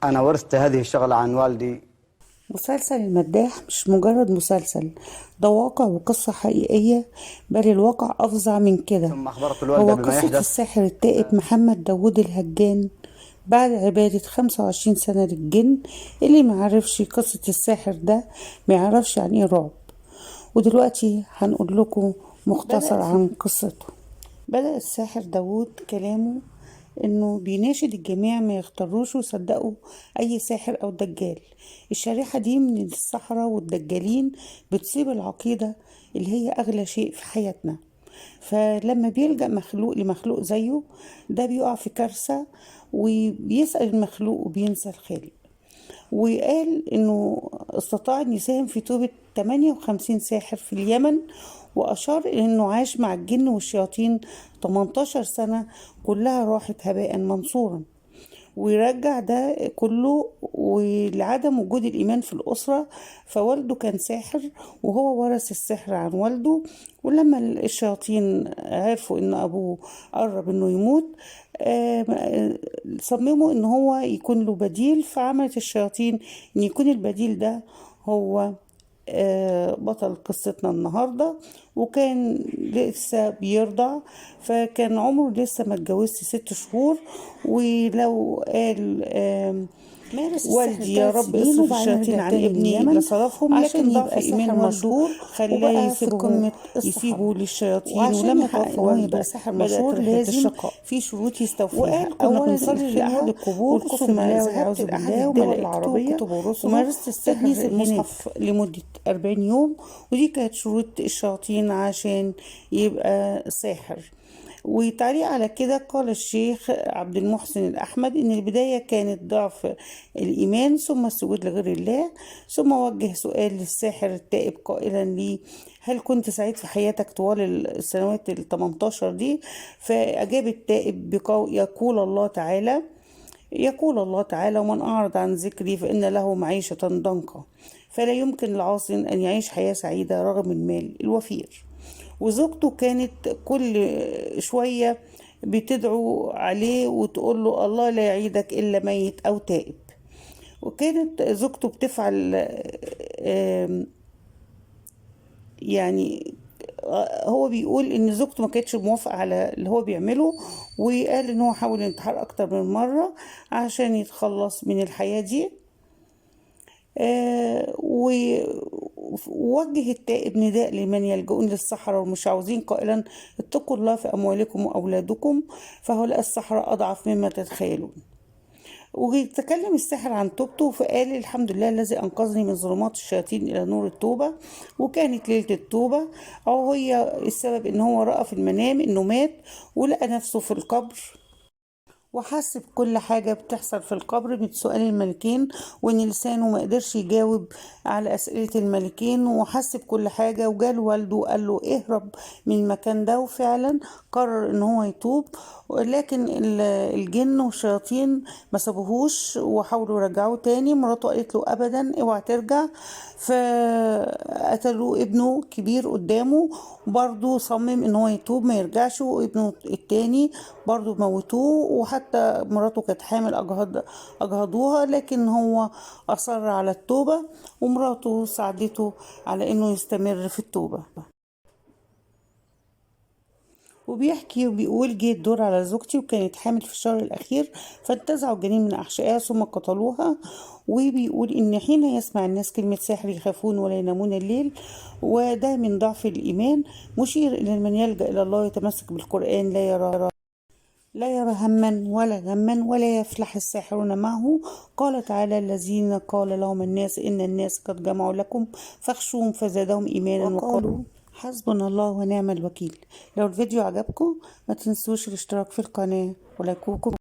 أنا ورثت هذه الشغلة عن والدي. مسلسل المداح مش مجرد مسلسل، ده واقع وقصة حقيقية، بل الواقع أفظع من كده. ثم أخبرت الوالدة هو بما قصة يحدث. الساحر التائب محمد داوود الهجان بعد عبادة 25 سنة للجن. اللي معرفش قصة الساحر ده معرفش يعني ايه رعب. ودلوقتي هنقول لكم مختصر عن قصته. بدأ الساحر داوود كلامه انه بيناشد الجميع ما يختاروش ويصدقوا اي ساحر او دجال. الشريحة دي من السحرة والدجالين بتصيب العقيدة اللي هي اغلى شيء في حياتنا، فلما بيلجأ مخلوق لمخلوق زيه ده بيقع في كارثة وبيسأل المخلوق وبينسى الخالق. وقال انه استطاع ان يساهم في توبة 58 ساحر في اليمن، واشار الى انه عاش مع الجن والشياطين 18 سنة كلها راحت هباء منصورا. ويرجع ده كله ولعدم وجود الإيمان في الأسرة، فوالده كان ساحر وهو ورث السحر عن والده. ولما الشياطين عرفوا إن أبوه قرب إنه يموت، صمموا إن هو يكون له بديل، فعملت الشياطين إن يكون البديل ده هو بطل قصتنا النهاردة. وكان لسه بيرضع، فكان عمره لسه ما اتجوزش 6 شهور. ولو قال مارس والدي يا رب اصرف الشياطين عن ابني لصرفهم، لكن ضعف ايمان والده خلاه يسيبه للشياطين. ولما توفى والده بدأت رحلة الشقاء في شروط يستوفيها. وقال كنا بنصلي لأحد القبور ثم ذهبت لأحد الدول العربية ومارست السحر المصحف لمدة 40 يوم، ودي كانت شروط الشياطين عشان يبقى ساحر. وتعليق على كده قال الشيخ عبد المحسن الأحمد إن البداية كانت ضعف الإيمان ثم السجود لغير الله. ثم وجه سؤال للساحر التائب قائلا لي: هل كنت سعيد في حياتك طوال السنوات 18 دي؟ فأجاب التائب بقول: يقول الله تعالى: ومن أعرض عن ذكري فإن له معيشة ضنكا. فلا يمكن لعاص أن يعيش حياة سعيدة رغم المال الوفير. وزوجته كانت كل شوية بتدعو عليه وتقول له: الله لا يعيدك إلا ميت أو تائب. وكانت زوجته بتفعل يعني هو بيقول ان زوجته ما كانتش موافقه على اللي هو بيعمله، وقال ان هو حاول الانتحار اكتر من مره عشان يتخلص من الحياه دي. ووجه التائب نداء لمن يلجؤون للسحرة والمشعوذين قائلا: اتقوا الله في أموالكم وأولادكم فهؤلاء السحرة أضعف مما تتخيلون. ويتكلم الساحر عن توبته فقال: الحمد لله الذي أنقذني من ظلمات الشياطين إلى نور التوبة. وكانت ليلة التوبة أو هي السبب إن هو رأى في المنام إنه مات ولقى نفسه في القبر، وحس بكل حاجة بتحصل في القبر من سؤال الملكين، وان لسانه ما قدرش يجاوب على أسئلة الملكين، وحس بكل حاجة. وجال والده وقال له: اهرب من المكان ده. وفعلا قرر ان هو يتوب، لكن الجن والشياطين ما سابوهوش وحاولوا يرجعوه تاني. مراته قالت له: ابدا اوعى ترجع. فقتلوا ابنه كبير قدامه، برضو صمم ان هو يتوب ما يرجعش، وابنه التاني برضو موتوه. وحتى مراته كانت حامل اجهضوها، لكن هو اصر على التوبة، ومراته ساعدته على انه يستمر في التوبة. وبيحكي وبيقول: جه الدور على زوجتي وكانت حامل في الشهر الأخير، فانتزعوا الجنين من أحشائها ثم قتلوها. وبيقول إن حين يسمع الناس كلمة سحر يخافون ولا ينامون الليل، وده من ضعف الإيمان، مشير إلى من يلجأ إلى الله يتمسك بالقرآن لا يرى هما ولا غما ولا يفلح الساحرون معه. قال تعالى: الذين قال لهم الناس إن الناس قد جمعوا لكم فاخشوهم فزادهم إيمانا وقالوا حسبنا الله ونعم الوكيل. لو الفيديو عجبكم ما تنسوش الاشتراك في القناة ولايكوكم.